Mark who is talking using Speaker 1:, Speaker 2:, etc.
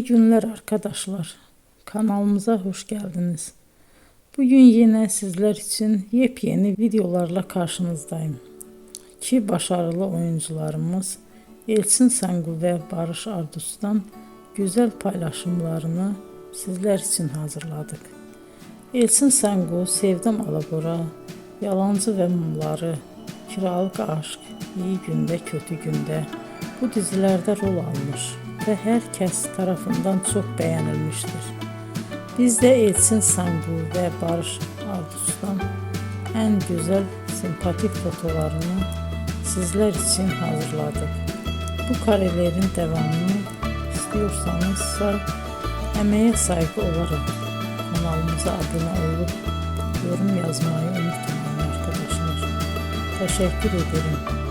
Speaker 1: İyi günler arkadaşlar. Kanalımıza hoş geldiniz. Bugün yine sizler için yepyeni videolarla karşınızdayım. İki başarılı oyuncularımız Elçin Sangu ve Barış Ardus'tan güzel paylaşımlarını sizler için hazırladık. Elçin Sangu, Sevdim Alabora, Yalancı ve Mumları, Kiralık Aşk, İyi Günde Kötü Günde bu dizilerde rol almış ve herkes tarafından çok beğenilmiştir. Biz de Elçin Sangu ve Barış Ardus'tan en güzel sempatik fotolarını sizler için hazırladık. Bu karelerin devamını istiyorsanızsa emeğe saygı olarak kanalımıza abone olup yorum yazmayı unutmayın arkadaşlar. Teşekkür ederim.